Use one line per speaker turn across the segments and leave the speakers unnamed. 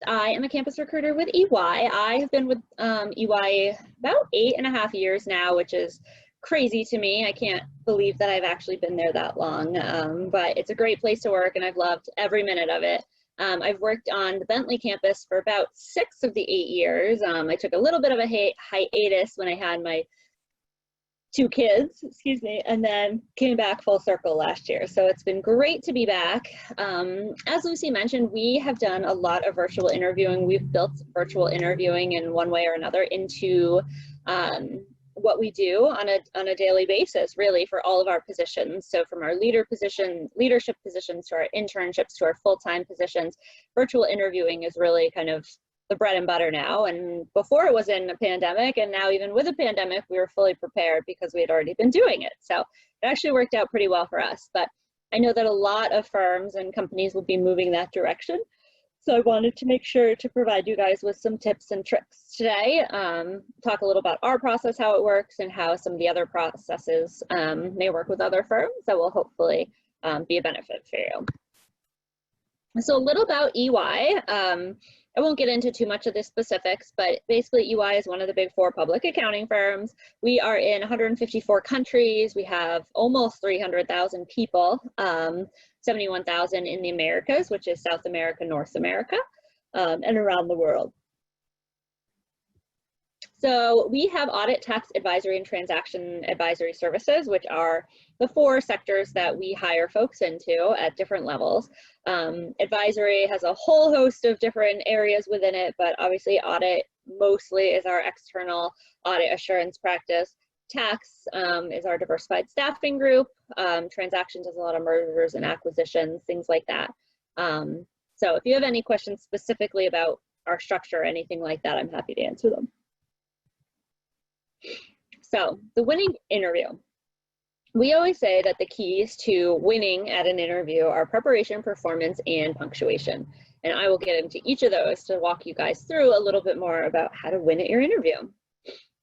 I am a campus recruiter with EY. I have been with EY about 8.5 years now, which is crazy to me. I can't believe that I've actually been there that long, but it's a great place to work and I've loved every minute of it. I've worked on the Bentley campus for about 6 of the 8 years. I took a little bit of a hiatus when I had my 2 kids, excuse me, and then came back full circle last year. So it's been great to be back. As Lucy mentioned, we have done a lot of virtual interviewing. We've built virtual interviewing in one way or another into what we do on a daily basis, really, for all of our positions. So from our leadership positions to our internships to our full-time positions, virtual interviewing is really kind of the bread and butter now. And before it was in a pandemic, and now even with a pandemic, we were fully prepared because we had already been doing it. So it actually worked out pretty well for us. But I know that a lot of firms and companies will be moving that direction. So I wanted to make sure to provide you guys with some tips and tricks today, talk a little about our process, how it works, and how some of the other processes may work with other firms that will hopefully be a benefit for you. So a little about EY. I won't get into too much of the specifics, but basically EY is one of the big 4 public accounting firms. We are in 154 countries. We have almost 300,000 people, 71,000 in the Americas, which is South America, North America, and around the world. So we have audit, tax, advisory, and transaction advisory services, which are the 4 sectors that we hire folks into at different levels. Advisory has a whole host of different areas within it, but obviously audit mostly is our external audit assurance practice. Tax is our diversified staffing group. Transactions does a lot of mergers and acquisitions, things like that. So if you have any questions specifically about our structure or anything like that, I'm happy to answer them. So the winning interview. We always say that the keys to winning at an interview are preparation, performance, and punctuation. And I will get into each of those to walk you guys through a little bit more about how to win at your interview.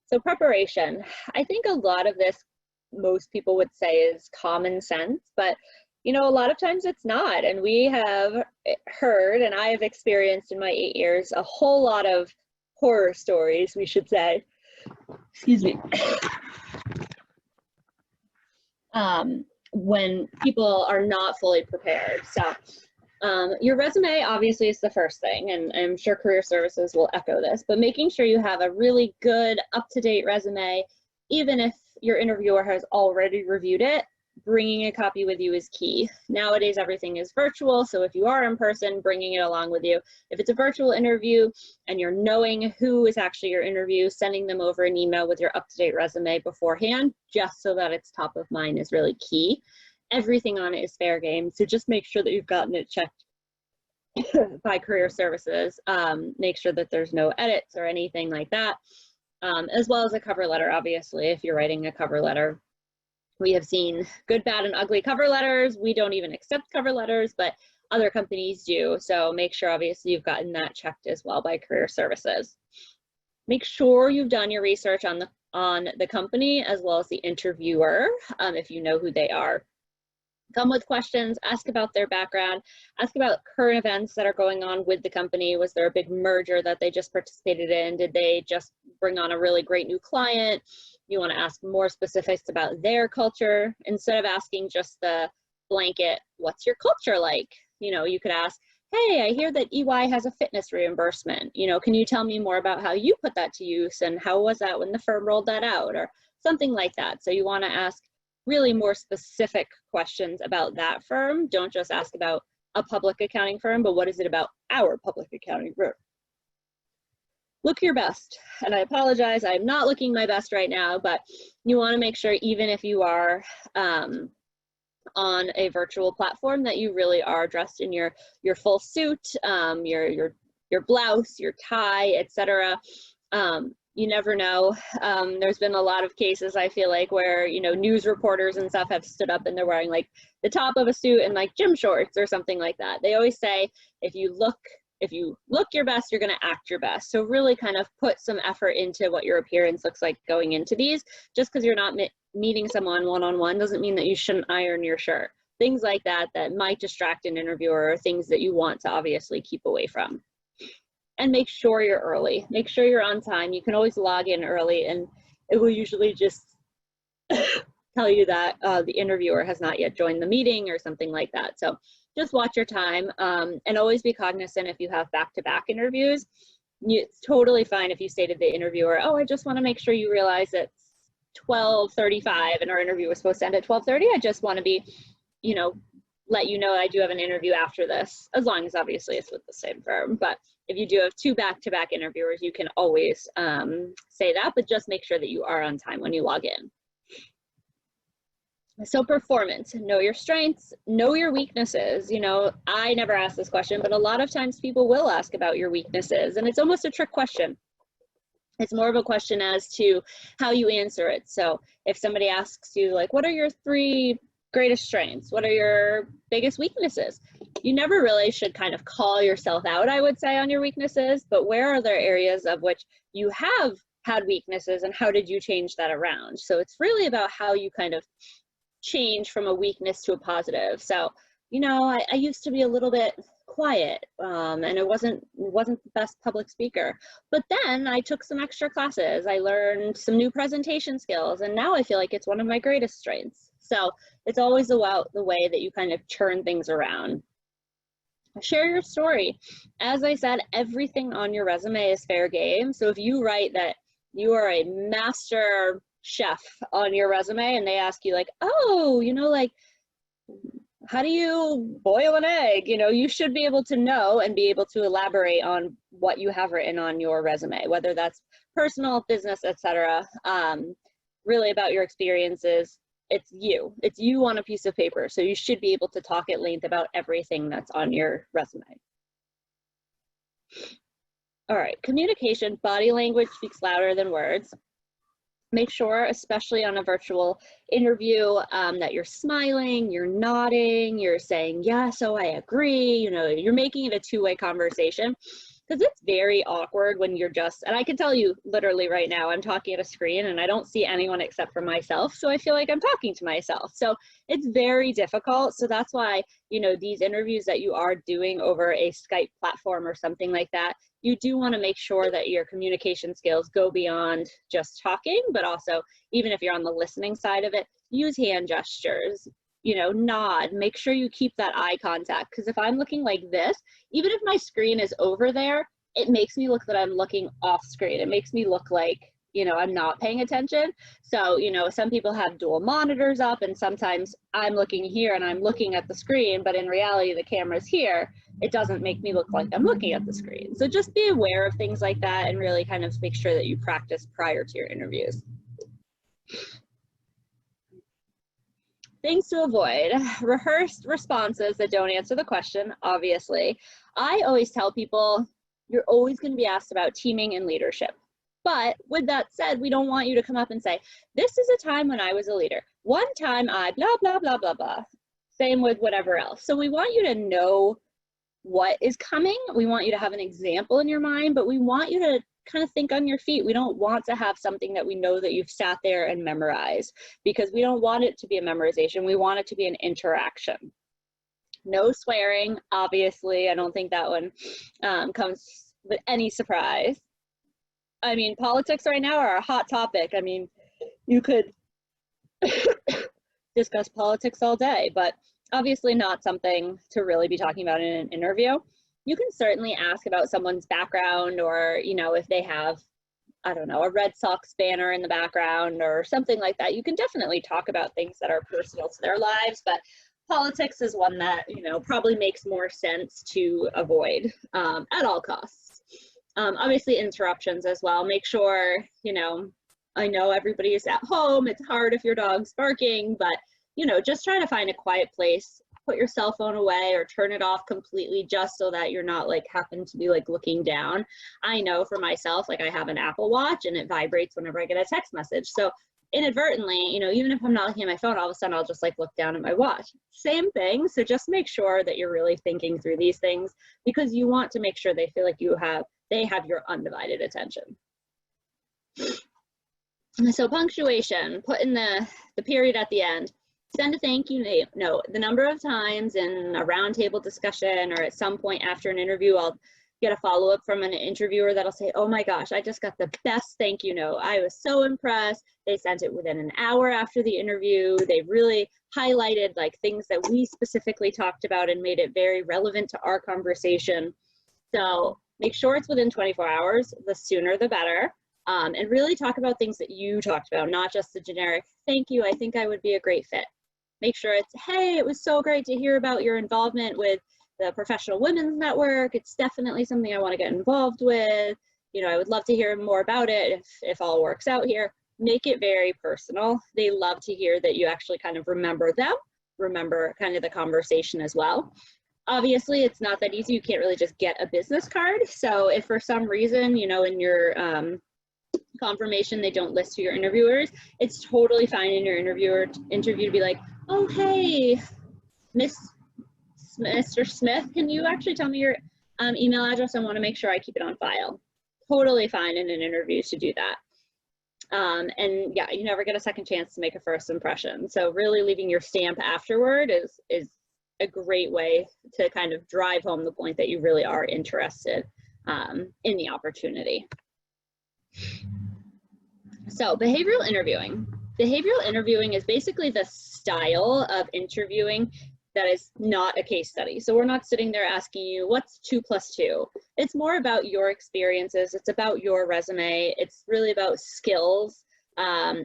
So preparation, I think a lot of this, most people would say is common sense, but you know, a lot of times it's not. And we have heard, and I have experienced in my 8 years, a whole lot of horror stories, we should say. Excuse me. When people are not fully prepared. So your resume obviously is the first thing, and I'm sure career services will echo this, but making sure you have a really good up-to-date resume, even if your interviewer has already reviewed it, bringing a copy with you is key. Nowadays, everything is virtual, so if you are in person, bringing it along with you. If it's a virtual interview and you're knowing who is actually your interview, sending them over an email with your up-to-date resume beforehand, just so that it's top of mind, is really key. Everything on it is fair game, so just make sure that you've gotten it checked by career services. Make sure that there's no edits or anything like that, as well as a cover letter, obviously, if you're writing a cover letter. We have seen good, bad, and ugly cover letters. We don't even accept cover letters, but other companies do. So make sure, obviously, you've gotten that checked as well by career services. Make sure you've done your research on the company as well as the interviewer, if you know who they are. Come with questions, ask about their background, ask about current events that are going on with the company. Was there a big merger that they just participated in? Did they just bring on a really great new client? You want to ask more specifics about their culture instead of asking just the blanket, what's your culture like? You know, you could ask, hey, I hear that EY has a fitness reimbursement. You know, can you tell me more about how you put that to use and how was that when the firm rolled that out, or something like that. So you want to ask really more specific questions about that firm. Don't just ask about a public accounting firm, but what is it about our public accounting firm? Look your best. And I apologize, I'm not looking my best right now, but you want to make sure, even if you are on a virtual platform, that you really are dressed in your full suit, your blouse, your tie, etc. You never know. There's been a lot of cases, I feel like, where, you know, news reporters and stuff have stood up and they're wearing like the top of a suit and like gym shorts or something like that. They always say, if you look your best, you're going to act your best. So really kind of put some effort into what your appearance looks like going into these. Just because you're not meeting someone one-on-one doesn't mean that you shouldn't iron your shirt. Things like that that might distract an interviewer, or things that you want to obviously keep away from. and make sure you're early. Make sure you're on time. You can always log in early, and it will usually just tell you that the interviewer has not yet joined the meeting or something like that. So just watch your time, and always be cognizant if you have back-to-back interviews. It's totally fine if you say to the interviewer, oh, I just want to make sure you realize it's 12:35 and our interview was supposed to end at 12:30. I just want to be, you know, let you know I do have an interview after this, as long as obviously it's with the same firm. But if you do have two back-to-back interviewers, you can always say that, but just make sure that you are on time when you log in. So performance, know your strengths, know your weaknesses. You know, I never ask this question, but a lot of times people will ask about your weaknesses, and it's almost a trick question. It's more of a question as to how you answer it. So if somebody asks you, like, what are your 3 greatest strengths? What are your biggest weaknesses? You never really should kind of call yourself out, I would say, on your weaknesses, but where are there areas of which you have had weaknesses, and how did you change that around? So it's really about how you kind of change from a weakness to a positive. So, you know, I used to be a little bit quiet, and I wasn't the best public speaker, but then I took some extra classes. I learned some new presentation skills, and now I feel like it's one of my greatest strengths. So it's always about the way that you kind of turn things around. Share your story. As I said, everything on your resume is fair game. So if you write that you are a master chef on your resume and they ask you, like, oh, you know, like, how do you boil an egg? You know, you should be able to know and be able to elaborate on what you have written on your resume, whether that's personal, business, etc. Really about your experiences. It's you on a piece of paper. So you should be able to talk at length about everything that's on your resume. All right, communication, body language speaks louder than words. Make sure, especially on a virtual interview, that you're smiling, you're nodding, you're saying, yes, oh, I agree. You know, you're making it a two-way conversation, because it's very awkward when you're just, and I can tell you literally right now, I'm talking at a screen and I don't see anyone except for myself. So I feel like I'm talking to myself. So it's very difficult. So that's why, you know, these interviews that you are doing over a Skype platform or something like that, you do want to make sure that your communication skills go beyond just talking, but also, even if you're on the listening side of it, use hand gestures, you know, nod, make sure you keep that eye contact. Because if I'm looking like this, even if my screen is over there, it makes me look that I'm looking off screen. It makes me look like, you know, I'm not paying attention. So, you know, some people have dual monitors up, and sometimes I'm looking here and I'm looking at the screen, but in reality, the camera's here. It doesn't make me look like I'm looking at the screen. So just be aware of things like that and really kind of make sure that you practice prior to your interviews. Things to avoid: rehearsed responses that don't answer the question, obviously. I always tell people, you're always going to be asked about teaming and leadership. But with that said, we don't want you to come up and say, this is a time when I was a leader. One time I blah, blah, blah, blah, blah. Same with whatever else. So we want you to know what is coming. We want you to have an example in your mind, but we want you to kind of think on your feet. We don't want to have something that we know that you've sat there and memorized, because we don't want it to be a memorization. We want it to be an interaction. No swearing, obviously. I don't think that one comes with any surprise. I mean, politics right now are a hot topic. I mean, you could discuss politics all day, but obviously not something to really be talking about in an interview. You can certainly ask about someone's background, or, you know, if they have, I don't know, a Red Sox banner in the background or something like that. You can definitely talk about things that are personal to their lives, but politics is one that, you know, probably makes more sense to avoid at all costs. Obviously interruptions as well. Make sure, you know, I know everybody is at home. It's hard if your dog's barking, but, you know, just try to find a quiet place. Put your cell phone away or turn it off completely, just so that you're not like happen to be like looking down. I know for myself, like I have an Apple Watch and it vibrates whenever I get a text message. So inadvertently, you know, even if I'm not looking at my phone, all of a sudden I'll just like look down at my watch. Same thing. So just make sure that you're really thinking through these things, because you want to make sure they feel like they have your undivided attention. So punctuation, put in the period at the end. Send a thank you note. The number of times in a roundtable discussion or at some point after an interview, I'll get a follow-up from an interviewer that'll say, oh my gosh, I just got the best thank you note. I was so impressed. They sent it within an hour after the interview. They really highlighted like things that we specifically talked about and made it very relevant to our conversation. So make sure it's within 24 hours, the sooner the better. And really talk about things that you talked about, not just the generic, thank you, I think I would be a great fit. Make sure it's, hey, it was so great to hear about your involvement with the Professional Women's Network. It's definitely something I want to get involved with. You know, I would love to hear more about it if all works out here. Make it very personal. They love to hear that you actually kind of remember them, remember kind of the conversation as well. Obviously, it's not that easy. You can't really just get a business card. So if for some reason, you know, in your confirmation they don't list who your interviewers, it's totally fine in your interview to be like, oh, hey, Mr. Smith, can you actually tell me your email address? I want to make sure I keep it on file. Totally fine in an interview to do that. And yeah, you never get a second chance to make a first impression. So really leaving your stamp afterward is a great way to kind of drive home the point that you really are interested in the opportunity. So behavioral interviewing. Behavioral interviewing is basically the style of interviewing that is not a case study. So we're not sitting there asking you, what's 2 + 2? It's more about your experiences. It's about your resume. It's really about skills,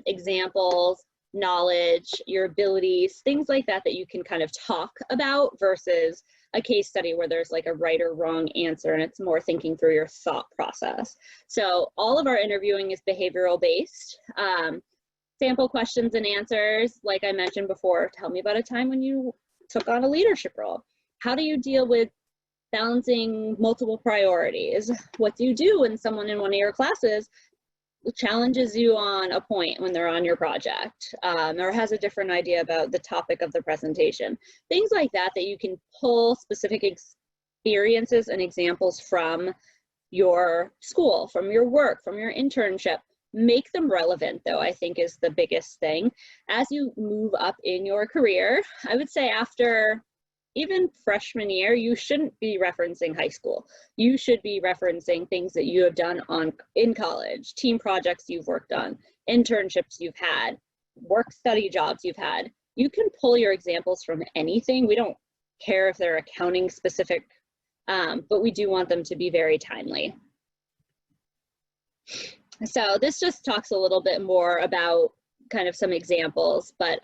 examples, knowledge, your abilities, things like that that you can kind of talk about versus a case study where there's like a right or wrong answer and it's more thinking through your thought process. So all of our interviewing is behavioral based. Sample questions and answers, like I mentioned before, tell me about a time when you took on a leadership role. How do you deal with balancing multiple priorities? What do you do when someone in one of your classes challenges you on a point when they're on your project, or has a different idea about the topic of the presentation? Things like that that you can pull specific experiences and examples from your school, from your work, from your internship. Make them relevant, though, I think is the biggest thing. As you move up in your career, I would say after even freshman year, you shouldn't be referencing high school. You should be referencing things that you have done in college, team projects you've worked on, internships you've had, work study jobs you've had. You can pull your examples from anything. We don't care if they're accounting specific, but we do want them to be very timely. So this just talks a little bit more about kind of some examples, but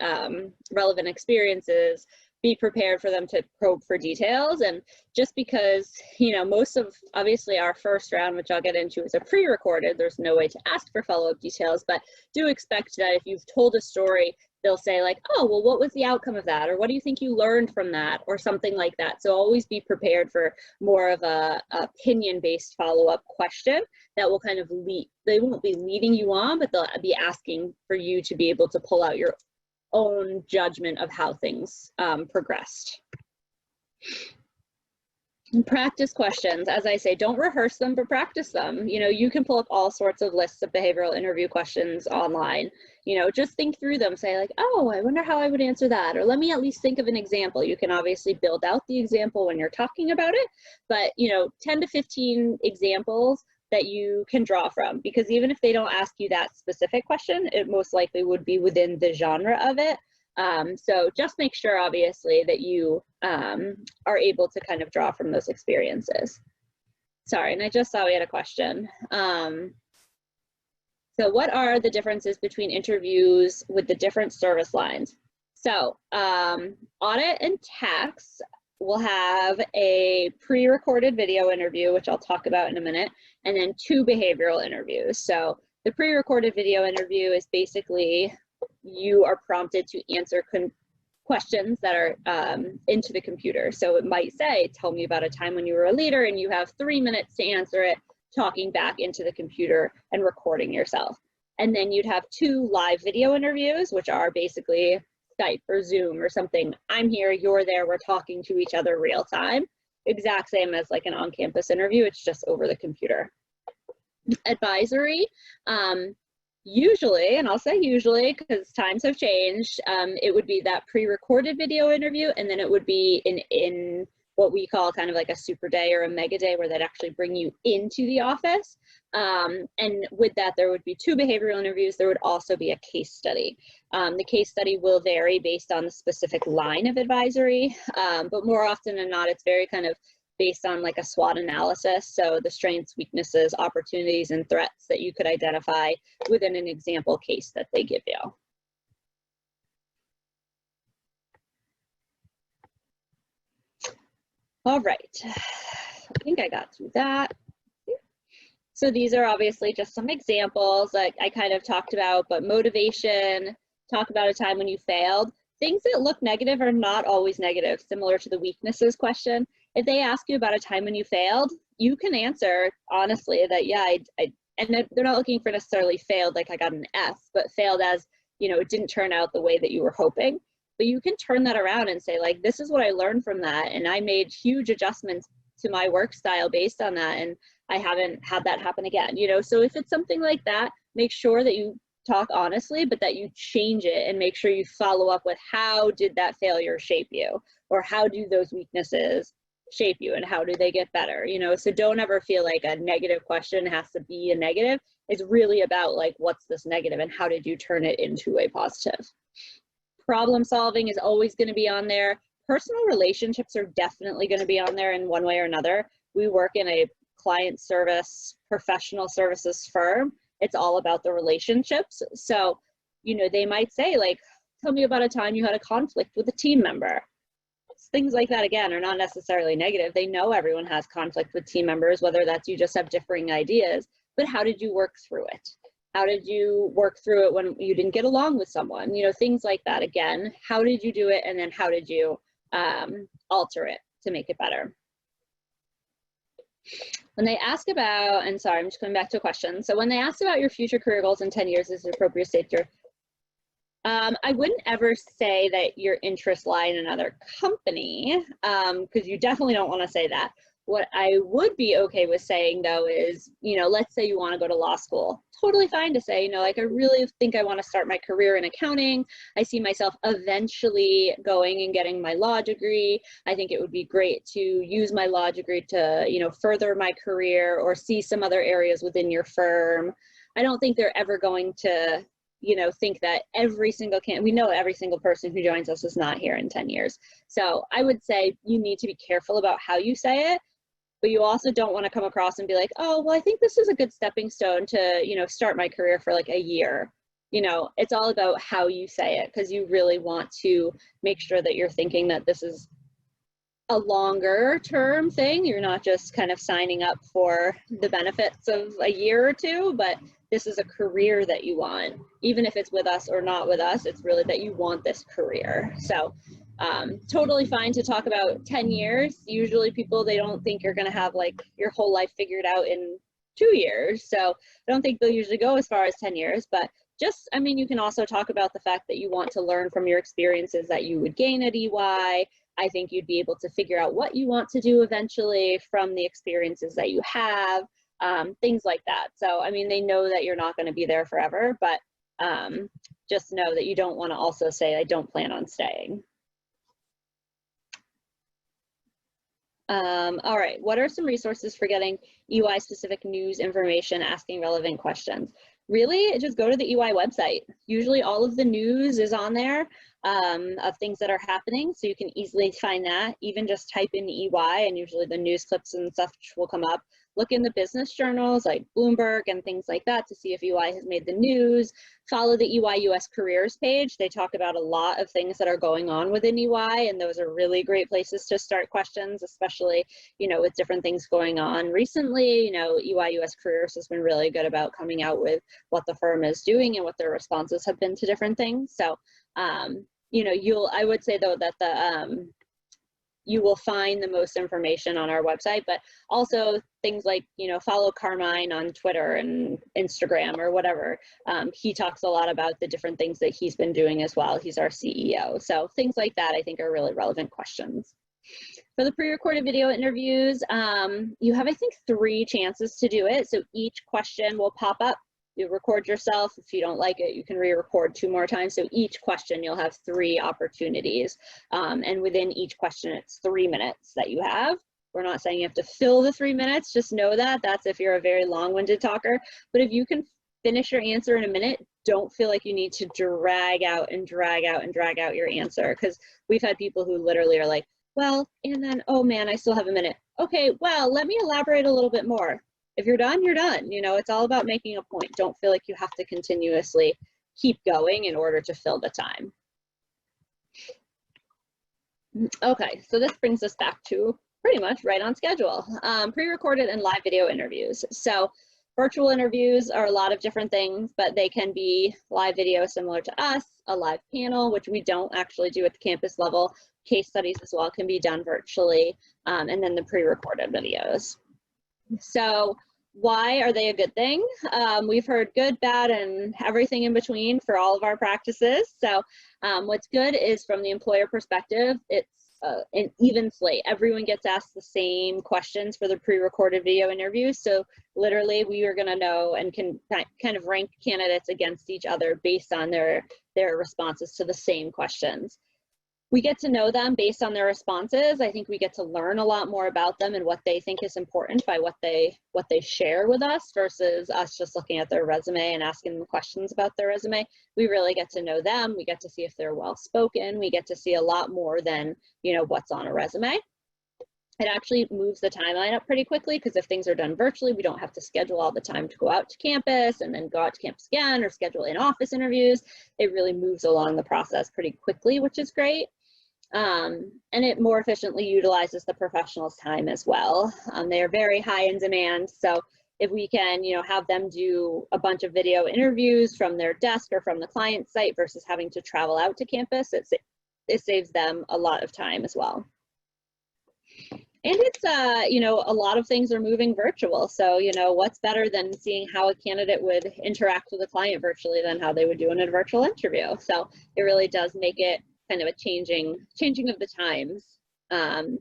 relevant experiences, be prepared for them to probe for details. And just because, you know, most of obviously our first round, which I'll get into, is a pre-recorded, there's no way to ask for follow-up details, but do expect that if you've told a story, they'll say like, oh, well, what was the outcome of that? Or what do you think you learned from that? Or something like that. So always be prepared for more of a opinion-based follow-up question that will kind of lead, they won't be leading you on, but they'll be asking for you to be able to pull out your own judgment of how things progressed. And practice questions, as I say, don't rehearse them, but practice them. You know, you can pull up all sorts of lists of behavioral interview questions online. You know, just think through them, say like, oh, I wonder how I would answer that, or let me at least think of an example. You can obviously build out the example when you're talking about it, but you know, 10 to 15 examples that you can draw from, because even if they don't ask you that specific question, it most likely would be within the genre of it. So just make sure, obviously, that you are able to kind of draw from those experiences. Sorry, and I just saw we had a question. So what are the differences between interviews with the different service lines? So audit and tax will have a pre-recorded video interview, which I'll talk about in a minute, and then 2 behavioral interviews. So the pre-recorded video interview is basically you are prompted to answer questions that are into the computer. So it might say, tell me about a time when you were a leader, and you have 3 minutes to answer it, talking back into the computer and recording yourself. And then you'd have 2 live video interviews, which are basically Skype or Zoom or something. I'm here, you're there, we're talking to each other real time. Exact same as like an on-campus interview, it's just over the computer. Advisory, usually, and I'll say usually because times have changed, it would be that pre-recorded video interview, and then it would be an what we call kind of like a super day or a mega day where they'd actually bring you into the office. And with that, there would be 2 behavioral interviews. There would also be a case study. The case study will vary based on the specific line of advisory, but more often than not, it's very kind of based on like a SWOT analysis. So the strengths, weaknesses, opportunities, and threats that you could identify within an example case that they give you. All right, I think I got through that. So these are obviously just some examples like I kind of talked about, but motivation, talk about a time when you failed. Things that look negative are not always negative, similar to the weaknesses question. If they ask you about a time when you failed, you can answer honestly that, yeah, and they're not looking for necessarily failed like I got an F, but failed as, you know, it didn't turn out the way that you were hoping. But you can turn that around and say, like, this is what I learned from that, and I made huge adjustments to my work style based on that, and I haven't had that happen again, you know? So if it's something like that, make sure that you talk honestly, but that you change it and make sure you follow up with how did that failure shape you, or how do those weaknesses shape you, and how do they get better, you know? So don't ever feel like a negative question has to be a negative. It's really about like, what's this negative and how did you turn it into a positive? Problem solving is always going to be on there. Personal relationships are definitely going to be on there in one way or another. We work in a client service, professional services firm. It's all about the relationships. So, you know, they might say like, tell me about a time you had a conflict with a team member. Things like that, again, are not necessarily negative. They know everyone has conflict with team members, whether that's you just have differing ideas, but how did you work through it? How did you work through it when you didn't get along with someone? You know, things like that. Again, how did you do it? And then how did you alter it to make it better? When they ask about, and sorry, I'm just coming back to a question. So when they ask about your future career goals in 10 years, is it appropriate state your, I wouldn't ever say that your interests lie in another company, because you definitely don't want to say that. What I would be okay with saying though is, you know, let's say you want to go to law school. Totally fine to say, you know, like I really think I want to start my career in accounting. I see myself eventually going and getting my law degree. I think it would be great to use my law degree to, you know, further my career or see some other areas within your firm. I don't think they're ever going to, you know, think that every single we know every single person who joins us is not here in 10 years. So I would say you need to be careful about how you say it. But you also don't want to come across and be like, oh, well, I think this is a good stepping stone to, you know, start my career for like a year. You know, it's all about how you say it, because you really want to make sure that you're thinking that this is a longer term thing. You're not just kind of signing up for the benefits of a year or two, but this is a career that you want. Even if it's with us or not with us, it's really that you want this career. So totally fine to talk about 10 years. Usually people, they don't think you're going to have like your whole life figured out in 2 years. So I don't think they'll usually go as far as 10 years, but just, I mean, you can also talk about the fact that you want to learn from your experiences that you would gain at EY. I think you'd be able to figure out what you want to do eventually from the experiences that you have, things like that. So, I mean, they know that you're not going to be there forever, but just know that you don't want to also say, I don't plan on staying. All right, what are some resources for getting EY specific news information, asking relevant questions? Really, just go to the EY website. Usually all of the news is on there of things that are happening, so you can easily find that. Even just type in EY and usually the news clips and stuff will come up. Look in the business journals like Bloomberg and things like that to see if EY has made the news. Follow the EY US careers page. They talk about a lot of things that are going on within EY, and those are really great places to start questions, especially, you know, with different things going on recently. You know, EY US careers has been really good about coming out with what the firm is doing and what their responses have been to different things. So, you know, I would say though that you will find the most information on our website, but also things like, you know, follow Carmine on Twitter and Instagram or whatever. He talks a lot about the different things that he's been doing as well. He's our CEO. So things like that I think are really relevant questions. For the pre-recorded video interviews, you have, I think, 3 chances to do it. So each question will pop up You record yourself. If you don't like it, you can re-record 2 more times. So each question, you'll have 3 opportunities. And within each question, it's 3 minutes that you have. We're not saying you have to fill the 3 minutes. Just know that. That's if you're a very long-winded talker. But if you can finish your answer in a minute, don't feel like you need to drag out your answer. Because we've had people who literally are like, well, and then, oh man, I still have a minute. Okay, well, let me elaborate a little bit more. If you're done, you're done. You know, it's all about making a point. Don't feel like you have to continuously keep going in order to fill the time. Okay, so this brings us back to pretty much right on schedule. Pre-recorded and live video interviews. So virtual interviews are a lot of different things, but they can be live video similar to us, a live panel, which we don't actually do at the campus level. Case studies as well can be done virtually, and then the pre-recorded videos. So why are they a good thing? We've heard good, bad, and everything in between for all of our practices. So what's good is from the employer perspective, it's an even slate. Everyone gets asked the same questions for the pre-recorded video interviews. So literally we are going to know and can kind of rank candidates against each other based on their responses to the same questions. We get to know them based on their responses. I think we get to learn a lot more about them and what they think is important by what they share with us versus us just looking at their resume and asking them questions about their resume. We really get to know them. We get to see if they're well spoken. We get to see a lot more than, you know, what's on a resume. It actually moves the timeline up pretty quickly because if things are done virtually, we don't have to schedule all the time to go out to campus and then go out to campus again or schedule in-office interviews. It really moves along the process pretty quickly, which is great. And it more efficiently utilizes the professional's time as well. They are very high in demand. So if we can, you know, have them do a bunch of video interviews from their desk or from the client site versus having to travel out to campus, it saves them a lot of time as well. And it's, you know, a lot of things are moving virtual. So, you know, what's better than seeing how a candidate would interact with a client virtually than how they would do in a virtual interview. So it really does make it kind of a changing of the times. And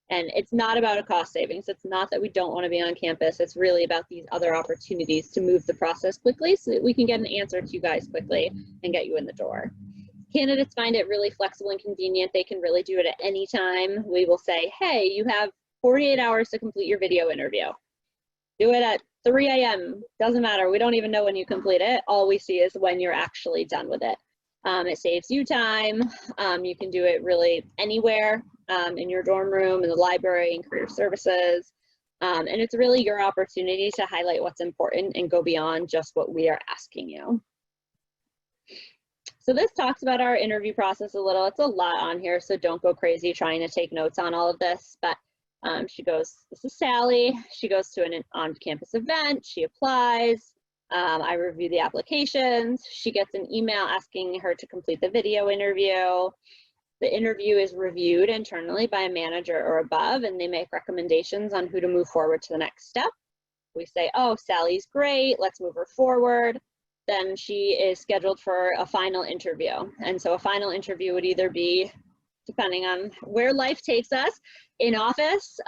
it's not about a cost savings. It's not that we don't want to be on campus. It's really about these other opportunities to move the process quickly so that we can get an answer to you guys quickly and get you in the door. Candidates find it really flexible and convenient. They can really do it at any time. We will say, hey, you have 48 hours to complete your video interview. Do it at 3 a.m. Doesn't matter. We don't even know when you complete it. All we see is when you're actually done with it. It saves you time. You can do it really anywhere, in your dorm room, in the library, in career services. And it's really your opportunity to highlight what's important and go beyond just what we are asking you. So this talks about our interview process a little. It's a lot on here, so don't go crazy trying to take notes on all of this. But she goes, this is Sally. She goes to an on-campus event. She applies. I review the applications. She gets an email asking her to complete the video interview. The interview is reviewed internally by a manager or above, and they make recommendations on who to move forward to the next step. We say, oh, Sally's great, let's move her forward. Then she is scheduled for a final interview. And so a final interview would either be, depending on where life takes us, in office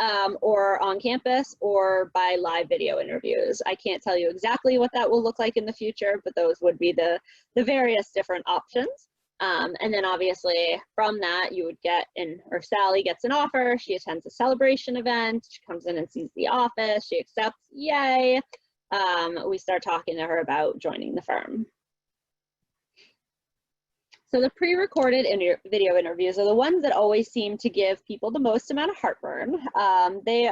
or on campus or by live video interviews. I can't tell you exactly what that will look like in the future, but those would be the various different options. And then obviously from that you would get or Sally gets an offer, she attends a celebration event, she comes in and sees the office, she accepts, yay. We start talking to her about joining the firm. So the pre-recorded video interviews are the ones that always seem to give people the most amount of heartburn. They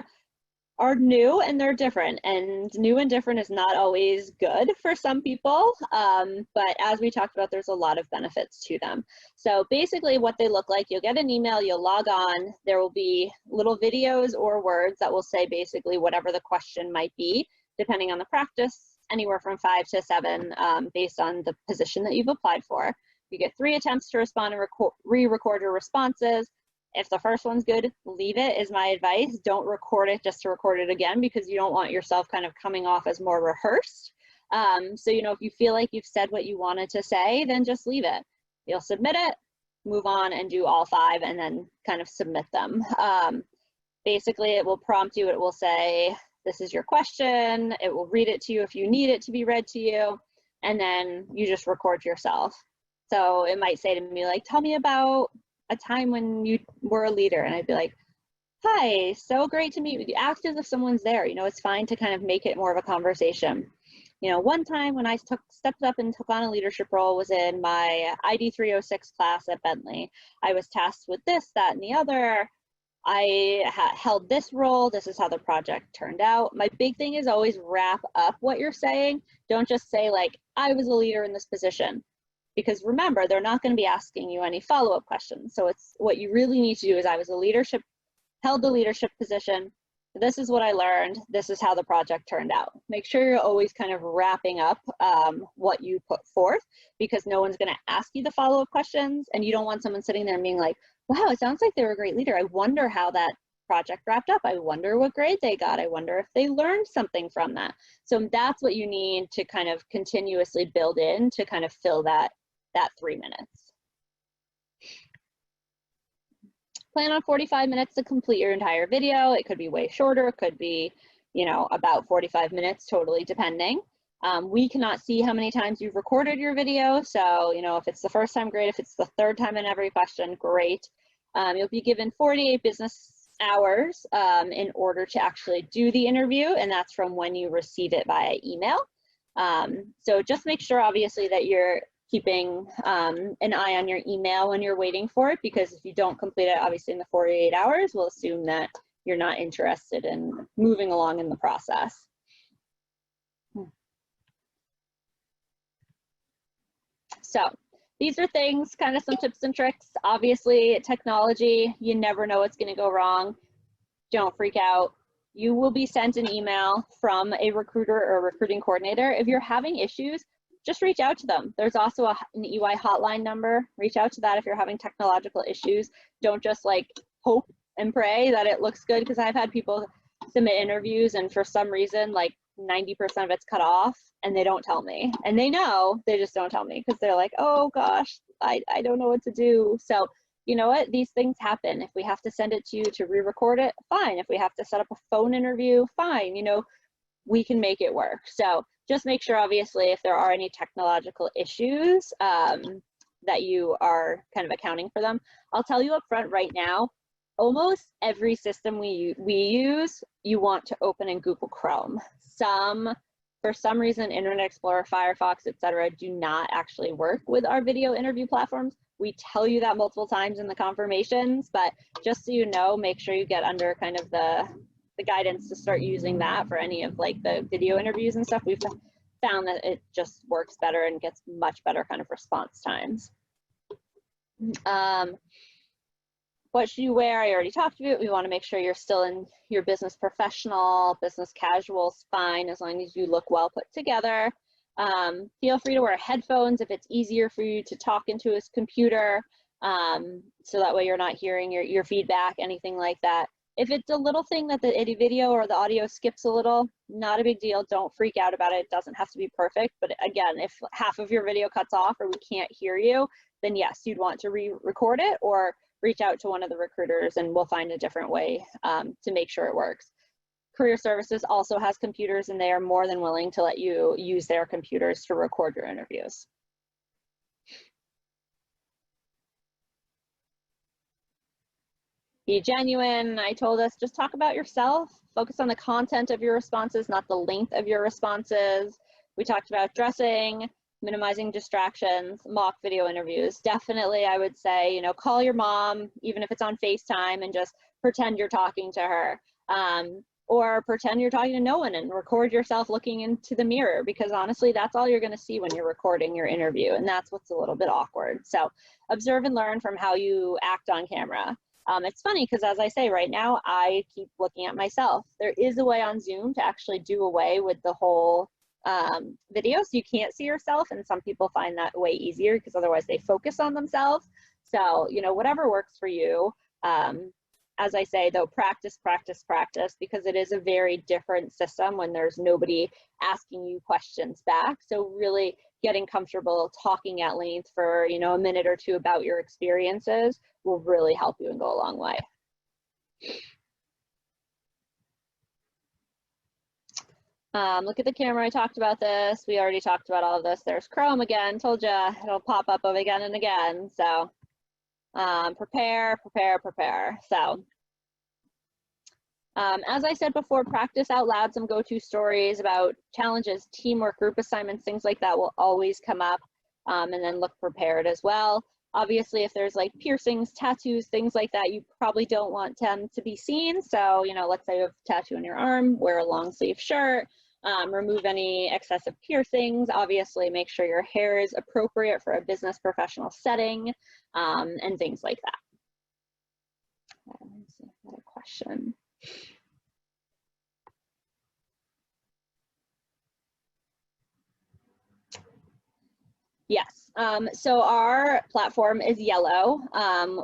are new and they're different, and new and different is not always good for some people, but as we talked about, there's a lot of benefits to them. So basically what they look like, you'll get an email, you'll log on, there will be little videos or words that will say basically whatever the question might be, depending on the practice, anywhere from 5 to 7 based on the position that you've applied for. You get 3 attempts to respond and re-record your responses. If the first one's good, leave it is my advice. Don't record it just to record it again, because you don't want yourself kind of coming off as more rehearsed. So, you know, if you feel like you've said what you wanted to say, then just leave it. You'll submit it, move on and do all 5 and then kind of submit them. Basically, it will prompt you, it will say, this is your question. It will read it to you if you need it to be read to you. And then you just record yourself. So it might say to me like, tell me about a time when you were a leader. And I'd be like, hi, so great to meet with you. Act as if someone's there. You know, it's fine to kind of make it more of a conversation. You know, one time when I stepped up and took on a leadership role was in my ID 306 class at Bentley. I was tasked with this, that, and the other. I held this role. This is how the project turned out. My big thing is always wrap up what you're saying. Don't just say like, I was a leader in this position. Because remember, they're not going to be asking you any follow-up questions. So it's what you really need to do is I was held the leadership position. This is what I learned. This is how the project turned out. Make sure you're always kind of wrapping up what you put forth, because no one's going to ask you the follow-up questions, and you don't want someone sitting there and being like, wow, it sounds like they were a great leader. I wonder how that project wrapped up. I wonder what grade they got. I wonder if they learned something from that. So that's what you need to kind of continuously build in to kind of fill that 3 minutes. Plan on 45 minutes to complete your entire video. It could be way shorter. It could be, you know, about 45 minutes, totally depending. We cannot see how many times you've recorded your video. So, you know, if it's the first time, great. If it's the third time in every question, great. You'll be given 48 business hours in order to actually do the interview, and that's from when you receive it via email. So just make sure, obviously, that you're keeping an eye on your email when you're waiting for it, because if you don't complete it, obviously, in the 48 hours, we'll assume that you're not interested in moving along in the process. So these are things, kind of some tips and tricks. Obviously, technology, you never know what's going to go wrong. Don't freak out. You will be sent an email from a recruiter or recruiting coordinator. If you're having issues, just reach out to them. There's also an EY hotline number. Reach out to that if you're having technological issues. Don't just like hope and pray that it looks good, because I've had people submit interviews and for some reason like 90% of it's cut off and they don't tell me. And they know, they just don't tell me because they're like, oh gosh, I don't know what to do. So you know what, these things happen. If we have to send it to you to re-record it, fine. If we have to set up a phone interview, fine. You know, we can make it work. So just make sure, obviously, if there are any technological issues, that you are kind of accounting for them. I'll tell you up front right now, almost every system we use, you want to open in Google Chrome. For some reason, Internet Explorer, Firefox, etc., do not actually work with our video interview platforms. We tell you that multiple times in the confirmations, but just so you know, make sure you get under kind of the guidance to start using that for any of like the video interviews and stuff. We've found that it just works better and gets much better kind of response times. What should you wear? I already talked about it. We want to make sure you're still in your business professional. Business casual is fine as long as you look well put together. Feel free to wear headphones if it's easier for you to talk into his computer, so that way you're not hearing your feedback, anything like that. If it's a little thing that the video or the audio skips a little, not a big deal. Don't freak out about it. It doesn't have to be perfect. But again, if half of your video cuts off or we can't hear you, then yes, you'd want to re-record it or reach out to one of the recruiters and we'll find a different way to make sure it works. Career Services also has computers and they are more than willing to let you use their computers to record your interviews. Be genuine. I told us, just talk about yourself. Focus on the content of your responses, not the length of your responses. We talked about dressing, minimizing distractions, mock video interviews. Definitely, I would say, you know, call your mom, even if it's on FaceTime, and just pretend you're talking to her. Or pretend you're talking to no one and record yourself looking into the mirror, because honestly, that's all you're going to see when you're recording your interview. And that's what's a little bit awkward. So observe and learn from how you act on camera. It's funny because, as I say, right now, I keep looking at myself. There is a way on Zoom to actually do away with the whole video, so you can't see yourself, and some people find that way easier because otherwise they focus on themselves. So, you know, whatever works for you. As I say, though, practice, practice, practice, because it is a very different system when there's nobody asking you questions back. So really getting comfortable talking at length for, you know, a minute or two about your experiences will really help you and go a long way. Look at the camera, I talked about this. We already talked about all of this. There's Chrome again, told you it'll pop up again and again. So prepare, prepare, prepare. So as I said before, practice out loud some go-to stories about challenges, teamwork, group assignments, things like that will always come up, and then look prepared as well. Obviously, if there's like piercings, tattoos, things like that, you probably don't want them to be seen. So, you know, let's say you have a tattoo on your arm, wear a long sleeve shirt, remove any excessive piercings. Obviously, make sure your hair is appropriate for a business professional setting, and things like that. Let's see, another question. Yes, so our platform is Yellow,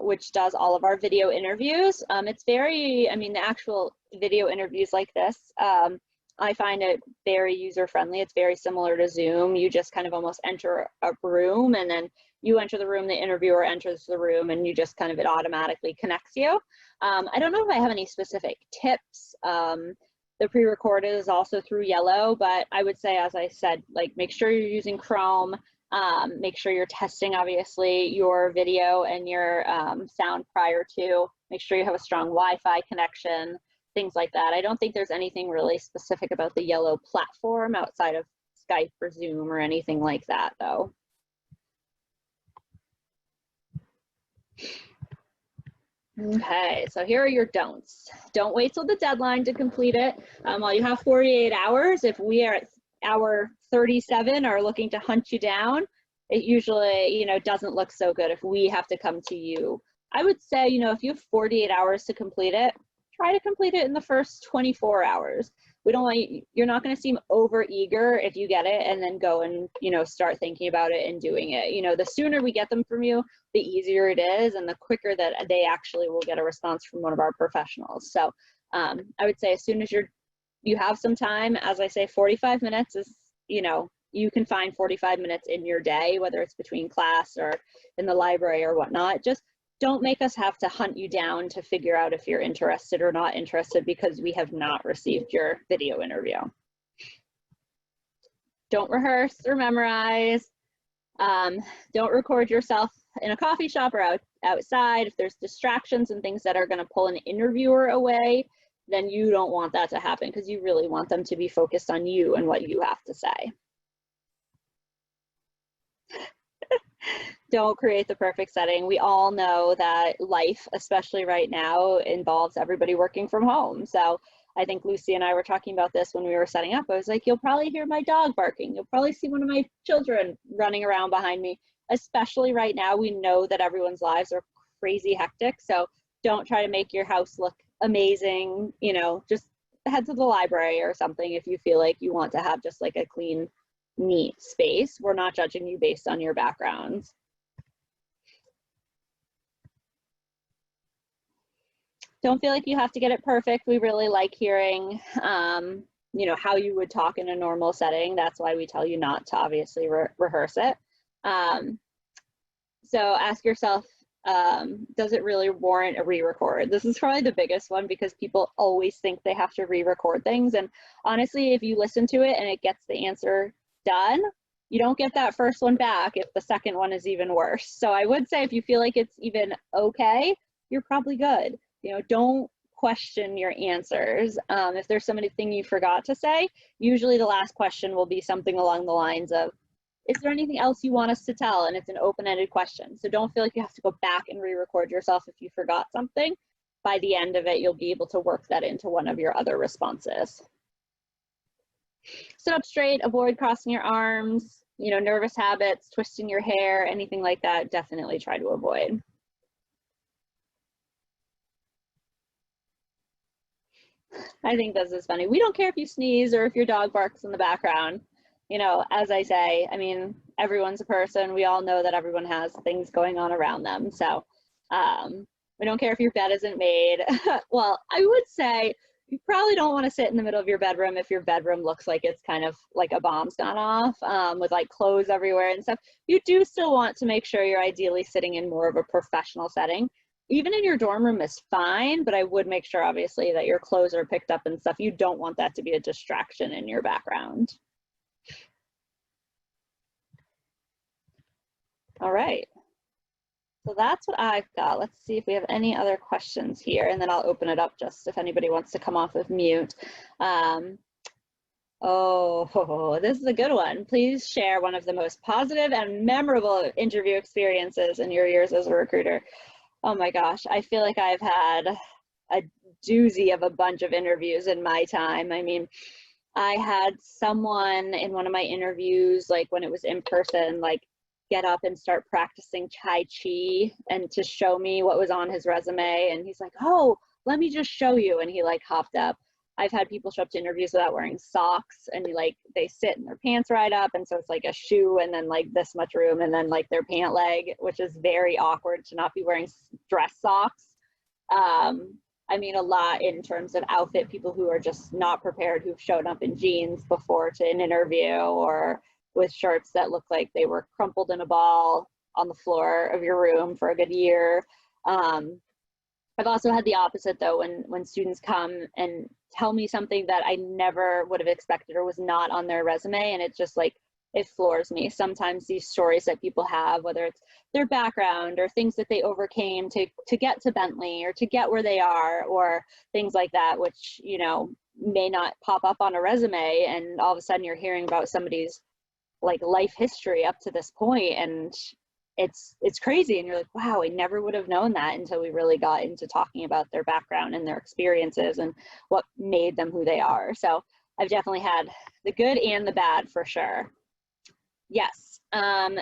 which does all of our video interviews. It's very, I mean, the actual video interviews like this, I find it very user-friendly. It's very similar to Zoom. You just kind of almost enter a room, and then you enter the room, the interviewer enters the room, and you just kind of, it automatically connects you. I don't know if I have any specific tips. The pre-recorded is also through Yellow, but I would say, as I said, like, make sure you're using Chrome. Make sure you're testing, obviously, your video and your sound prior to. Make sure you have a strong Wi-Fi connection, things like that. I don't think there's anything really specific about the Yellow platform outside of Skype or Zoom or anything like that, though. Okay, so here are your don'ts. Don't wait till the deadline to complete it. While you have 48 hours, if we are at hour 37 are looking to hunt you down, it usually, you know, doesn't look so good if we have to come to you. I would say, you know, if you have 48 hours to complete it, try to complete it in the first 24 hours. We don't want you, you're not going to seem over eager if you get it and then go and, you know, start thinking about it and doing it. You know, the sooner we get them from you, the easier it is, and the quicker that they actually will get a response from one of our professionals. So I would say as soon as you have some time, as I say, 45 minutes is, you know, you can find 45 minutes in your day, whether it's between class or in the library or whatnot. Just don't make us have to hunt you down to figure out if you're interested or not interested because we have not received your video interview. Don't rehearse or memorize. Don't record yourself in a coffee shop or outside. If there's distractions and things that are going to pull an interviewer away, then you don't want that to happen because you really want them to be focused on you and what you have to say. Don't create the perfect setting. We all know that life, especially right now, involves everybody working from home. So I think Lucy and I were talking about this when we were setting up. I was like, you'll probably hear my dog barking. You'll probably see one of my children running around behind me. Especially right now, we know that everyone's lives are crazy hectic. So don't try to make your house look amazing. You know, just head to the library or something if you feel like you want to have just like a clean, neat space. We're not judging you based on your backgrounds. Don't feel like you have to get it perfect. We really like hearing, you know, how you would talk in a normal setting. That's why we tell you not to obviously rehearse it. So ask yourself, does it really warrant a re-record? This is probably the biggest one because people always think they have to re-record things. And honestly, if you listen to it and it gets the answer done, you don't get that first one back if the second one is even worse. So I would say if you feel like it's even okay, you're probably good. You know, don't question your answers. If there's something you forgot to say, usually the last question will be something along the lines of, is there anything else you want us to tell? And it's an open-ended question. So don't feel like you have to go back and re-record yourself if you forgot something. By the end of it, you'll be able to work that into one of your other responses. Sit up straight, avoid crossing your arms, you know, nervous habits, twisting your hair, anything like that, definitely try to avoid. I think this is funny. We don't care if you sneeze or if your dog barks in the background. You know, as I say, I mean, everyone's a person. We all know that everyone has things going on around them. So we don't care if your bed isn't made. Well, I would say you probably don't want to sit in the middle of your bedroom if your bedroom looks like it's kind of like a bomb's gone off, with like clothes everywhere and stuff. You do still want to make sure you're ideally sitting in more of a professional setting. even in your dorm room is fine, but I would make sure obviously that your clothes are picked up and stuff. You don't want that to be a distraction in your background. All right. So that's what I've got. Let's see if we have any other questions here, and then I'll open it up just if anybody wants to come off of mute. Oh, this is a good one. Please share one of the most positive and memorable interview experiences in your years as a recruiter. Oh my gosh, I feel like I've had a doozy of a bunch of interviews in my time. I mean, I had someone in one of my interviews, like when it was in person, like get up and start practicing Tai Chi and to show me what was on his resume. And he's like, oh, let me just show you. And he like hopped up. I've had people show up to interviews without wearing socks, and like they sit and their pants right up. And so it's like a shoe and then like this much room and then like their pant leg, which is very awkward to not be wearing dress socks. I mean, a lot in terms of outfit, people who are just not prepared, who've shown up in jeans before to an interview or with shirts that look like they were crumpled in a ball on the floor of your room for a good year. I've also had the opposite though, when students come and tell me something that I never would have expected or was not on their resume, and it's just like, it floors me. Sometimes these stories that people have, whether it's their background or things that they overcame to get to Bentley or to get where they are, or things like that, which, you know, may not pop up on a resume, and all of a sudden you're hearing about somebody's like life history up to this point, and it's crazy, and you're like, wow, I never would have known that until we really got into talking about their background and their experiences and what made them who they are. So I've definitely had the good and the bad for sure. Yes.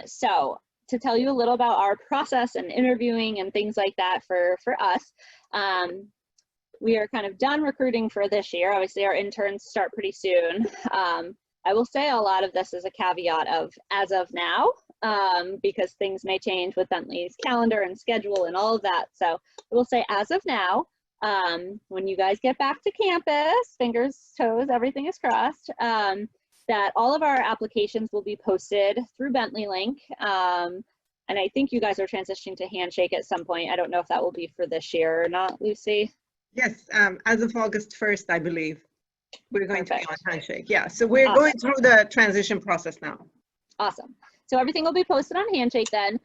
So to tell you a little about our process and interviewing and things like that for us, we are kind of done recruiting for this year. Obviously our interns start pretty soon. I will say a lot of this is a caveat of as of now, because things may change with Bentley's calendar and schedule and all of that. So I will say as of now, when you guys get back to campus, fingers, toes, everything is crossed, that all of our applications will be posted through Bentley Link. And I think you guys are transitioning to Handshake at some point. I don't know if that will be for this year or not, Lucy.
Yes, as of August 1st, I believe. We're going to be on Handshake. Yeah, so we're
awesome.
going through the transition process now.
Awesome. So everything will be posted on Handshake then.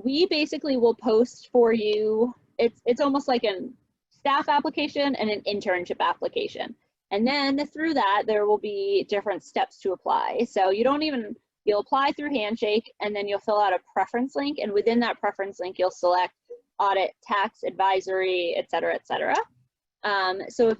We basically will post for you, it's almost like a staff application and an internship application. And then through that, there will be different steps to apply. So you'll apply through Handshake, and then you'll fill out a preference link. And within that preference link, you'll select audit, tax, advisory, et cetera, et cetera. So if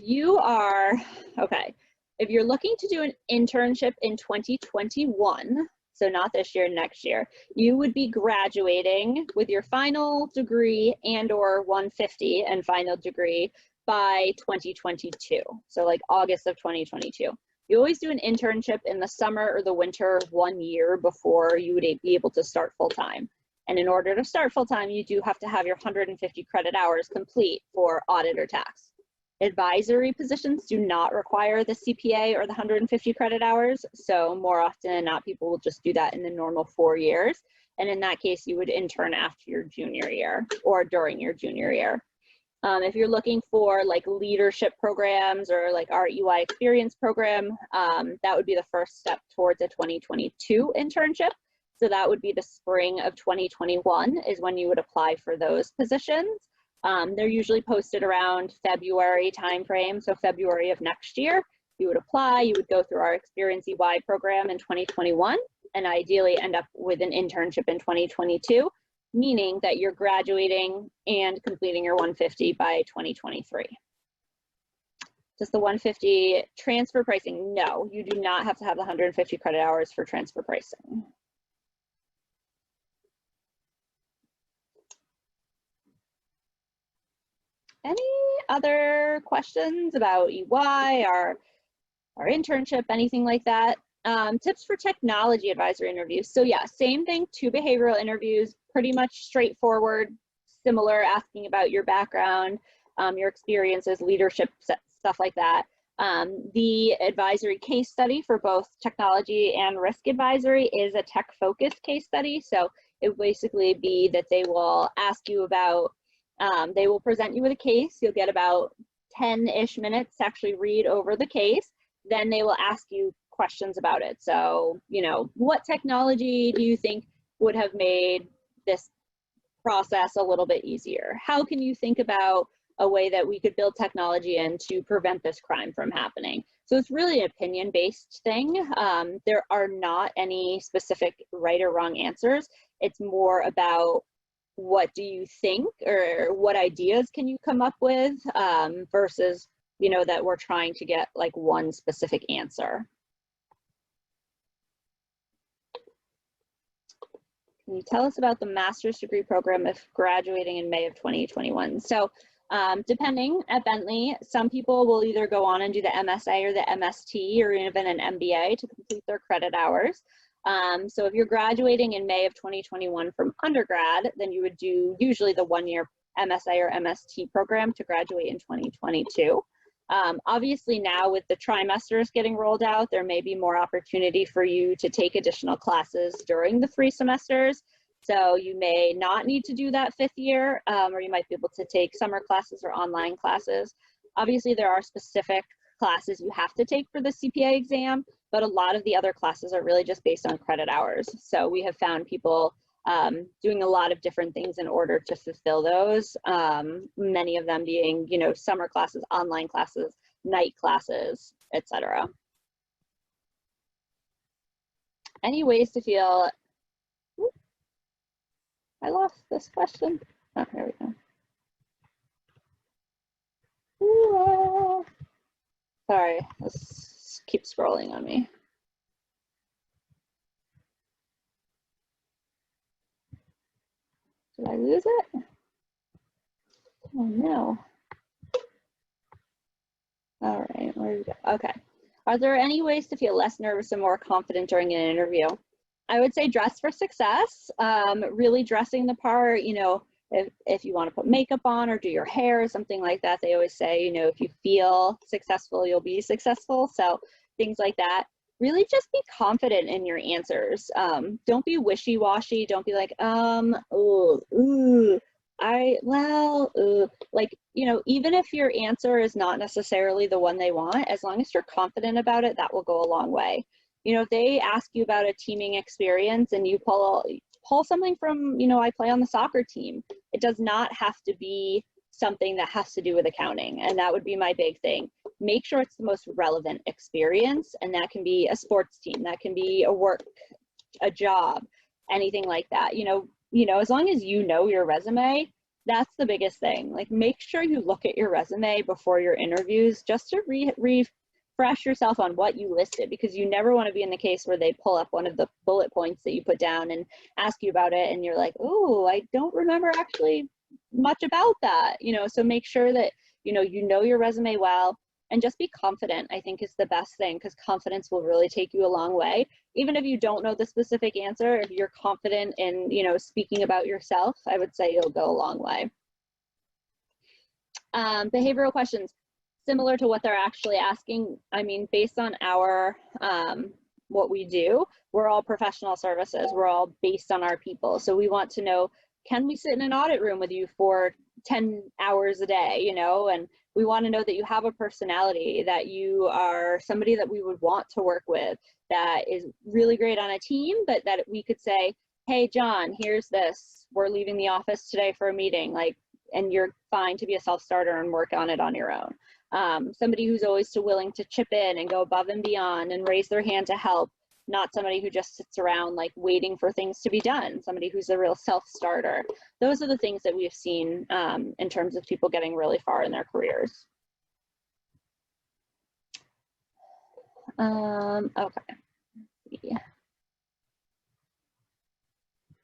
you're looking to do an internship in 2021, so not this year, next year, you would be graduating with your final degree and or 150 and final degree by 2022. So like August of 2022. You always do an internship in the summer or the winter 1 year before you would be able to start full-time. And in order to start full-time, you do have to have your 150 credit hours complete for audit or tax. Advisory positions do not require the CPA or the 150 credit hours. So more often than not, people will just do that in the normal 4 years. And in that case, you would intern after your junior year or during your junior year. If you're looking for like leadership programs or like our EY experience program, that would be the first step towards a 2022 internship. So that would be the spring of 2021 is when you would apply for those positions. They're usually posted around February timeframe, so February of next year. You would apply, you would go through our Experience EY program in 2021, and ideally end up with an internship in 2022, meaning that you're graduating and completing your 150 by 2023. Does the 150 transfer pricing? No, you do not have to have the 150 credit hours for transfer pricing. Any other questions about EY, our internship, anything like that? Tips for technology advisory interviews. So yeah, same thing, 2 behavioral interviews, pretty much straightforward, similar, asking about your background, your experiences, leadership, stuff like that. The advisory case study for both technology and risk advisory is a tech-focused case study. So it will basically be that they will ask you about They will present you with a case. You'll get about 10-ish minutes to actually read over the case. Then they will ask you questions about it. So, you know, what technology do you think would have made this process a little bit easier? How can you think about a way that we could build technology in to prevent this crime from happening? So it's really an opinion-based thing. There are not any specific right or wrong answers. It's more about what do you think, or what ideas can you come up with, versus, you know, that we're trying to get like one specific answer. Can you tell us about the master's degree program if graduating in May of 2021? So depending at Bentley, some people will either go on and do the MSA or the MST or even an MBA to complete their credit hours. So if you're graduating in May of 2021 from undergrad, then you would do usually the 1-year MSA or MST program to graduate in 2022. Obviously now with the trimesters getting rolled out, there may be more opportunity for you to take additional classes during the 3 semesters. So you may not need to do that 5th year, or you might be able to take summer classes or online classes. Obviously there are specific classes you have to take for the CPA exam, but a lot of the other classes are really just based on credit hours. So we have found people doing a lot of different things in order to fulfill those, many of them being, you know, summer classes, online classes, night classes, etc. Any ways to feel, I lost this question. Oh, here we go. Ooh, sorry, let's keep scrolling on me. Did I lose it? Oh no. All right, where did we go? Okay. Are there any ways to feel less nervous and more confident during an interview? I would say dress for success, really dressing the part. You know, if you want to put makeup on or do your hair or something like that, they always say, you know, if you feel successful, you'll be successful. So things like that. Really just be confident in your answers. Don't be wishy-washy. Don't be like, like, you know, even if your answer is not necessarily the one they want, as long as you're confident about it, that will go a long way. You know, if they ask you about a teaming experience and you pull something from, you know, I play on the soccer team, it does not have to be something that has to do with accounting. And that would be my big thing. Make sure it's the most relevant experience. And that can be a sports team, that can be a job, anything like that. You know, as long as you know your resume, that's the biggest thing. Like, make sure you look at your resume before your interviews just to refresh yourself on what you listed, because you never want to be in the case where they pull up one of the bullet points that you put down and ask you about it and you're like, oh, I don't remember actually much about that. You know, so make sure that you know your resume well, and just be confident, I think, is the best thing, because confidence will really take you a long way. Even if you don't know the specific answer, if you're confident in, you know, speaking about yourself, I would say you'll go a long way. Behavioral questions, similar to what they're actually asking. I mean, based on our what we do, we're all professional services. We're all based on our people. So we want to know, can we sit in an audit room with you for 10 hours a day, you know? And we want to know that you have a personality, that you are somebody that we would want to work with, that is really great on a team, but that we could say, hey, John, here's this. We're leaving the office today for a meeting, like, and you're fine to be a self-starter and work on it on your own. Somebody who's always willing to chip in and go above and beyond and raise their hand to help, not somebody who just sits around like waiting for things to be done, somebody who's a real self-starter. Those are the things that we've seen in terms of people getting really far in their careers. Okay. Yeah.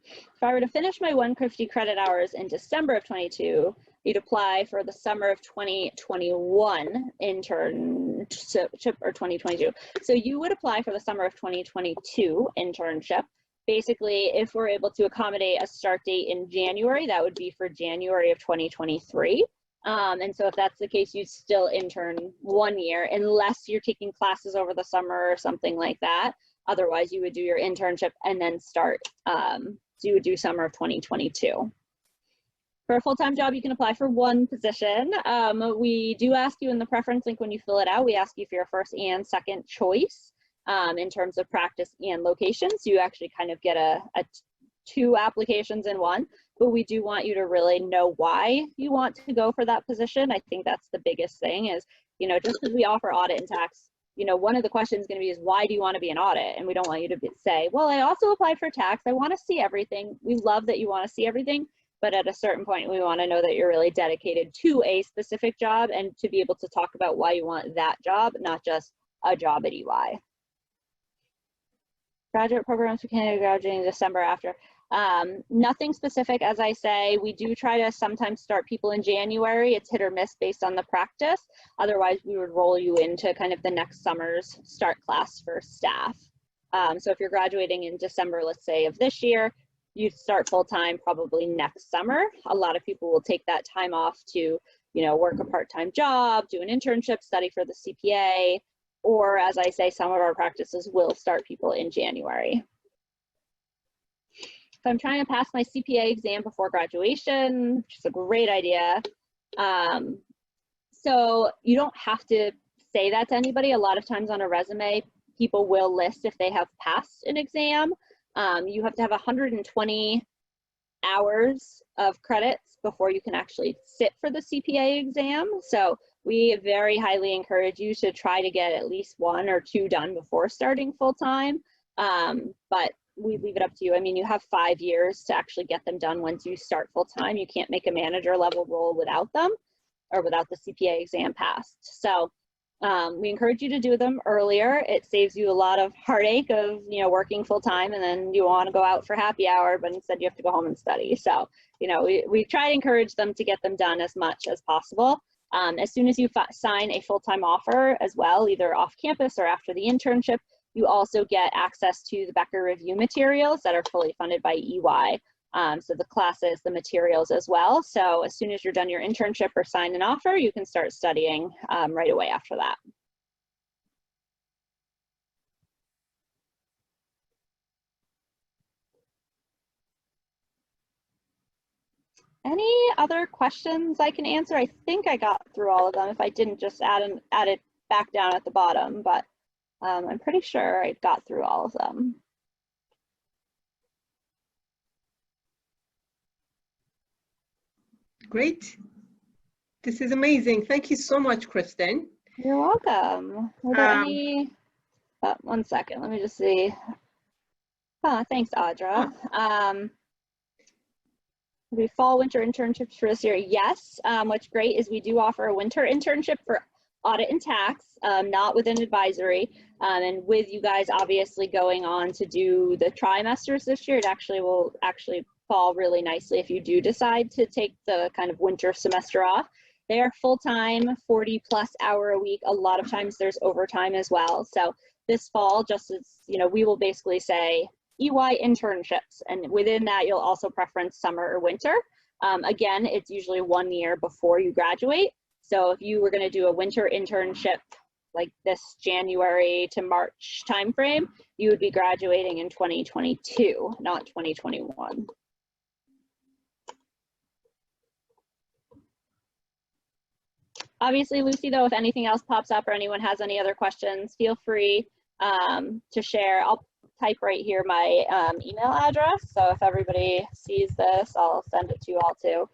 If I were to finish my 150 credit hours in December of 22, you'd apply for the summer of 2021 internship, or 2022. So you would apply for the summer of 2022 internship. Basically, if we're able to accommodate a start date in January, that would be for January of 2023. And so if that's the case, you'd still intern 1 year, unless you're taking classes over the summer or something like that. Otherwise, you would do your internship and then start. So you would do summer of 2022. For a full-time job, you can apply for one position. We do ask you in the preference link when you fill it out, we ask you for your first and second choice in terms of practice and location. So you actually kind of get a two applications in one, but we do want you to really know why you want to go for that position. I think that's the biggest thing is, you know, just because we offer audit and tax, you know, one of the questions going to be is why do you want to be in audit? And we don't want you to say, well, I also applied for tax. I want to see everything. We love that you want to see everything. But at a certain point, we want to know that you're really dedicated to a specific job and to be able to talk about why you want that job, not just a job at EY. Graduate programs for candidates graduating December after. Nothing specific, as I say. We do try to sometimes start people in January. It's hit or miss based on the practice. Otherwise, we would roll you into kind of the next summer's start class for staff. So if you're graduating in December, let's say, of this year, you'd start full-time probably next summer. A lot of people will take that time off to, you know, work a part-time job, do an internship, study for the CPA, or as I say, some of our practices will start people in January. If I'm trying to pass my CPA exam before graduation, which is a great idea. So you don't have to say that to anybody. A lot of times on a resume, people will list if they have passed an exam. You have to have 120 hours of credits before you can actually sit for the CPA exam. So we very highly encourage you to try to get at least 1 or 2 done before starting full-time. But we leave it up to you. I mean, you have 5 years to actually get them done once you start full-time. You can't make a manager level role without them or without the CPA exam passed. So we encourage you to do them earlier. It saves you a lot of heartache of, you know, working full time and then you want to go out for happy hour, but instead you have to go home and study. So, you know, we try to encourage them to get them done as much as possible. As soon as you sign a full-time offer as well, either off campus or after the internship, you also get access to the Becker review materials that are fully funded by EY. So the classes, the materials as well. So as soon as you're done your internship or sign an offer, you can start studying right away after that. Any other questions I can answer? I think I got through all of them. If I didn't, just add it back down at the bottom, but I'm pretty sure I got through all of them.
Great. This is amazing. Thank you so much, Kristin.
You're welcome. Were there any, one second, let me just see. Thanks, Audra. The fall winter internships for this year, yes. What's great is we do offer a winter internship for audit and tax, not within advisory. And with you guys obviously going on to do the trimesters this year, it actually will fall really nicely if you do decide to take the kind of winter semester off. They are full-time, 40+ hour a week. A lot of times there's overtime as well. So this fall, just as, you know, we will basically say EY internships, and within that you'll also preference summer or winter. Again, it's usually 1 year before you graduate. So if you were going to do a winter internship like this January to March timeframe, you would be graduating in 2022, not 2021. Obviously, Lucy, though, if anything else pops up or anyone has any other questions, feel free to share. I'll type right here my email address. So if everybody sees this, I'll send it to you all too.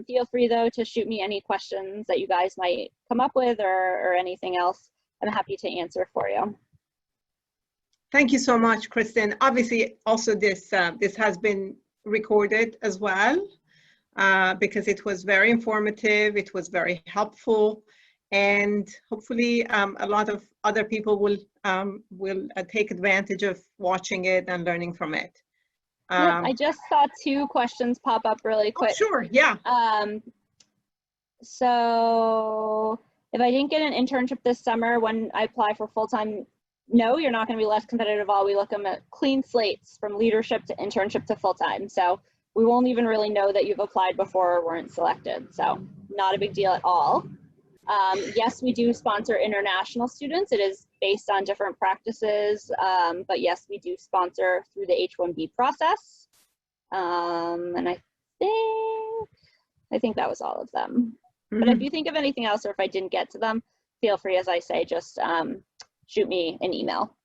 Feel free, though, to shoot me any questions that you guys might come up with or anything else. I'm happy to answer for you.
Thank you so much, Kristin. Obviously, also this has been recorded as well. Because it was very informative, it was very helpful, and hopefully a lot of other people will take advantage of watching it and learning from it.
Yep, I just saw 2 questions pop up really quick.
Oh, sure, yeah.
So if I didn't get an internship this summer when I apply for full-time, no, you're not going to be less competitive. We look at clean slates from leadership to internship to full-time. So we won't even really know that you've applied before or weren't selected. So not a big deal at all. Yes, we do sponsor international students. It is based on different practices, but yes, we do sponsor through the H-1B process. And I think I think that was all of them. But if you think of anything else, or if I didn't get to them, feel free, as I say, just shoot me an email.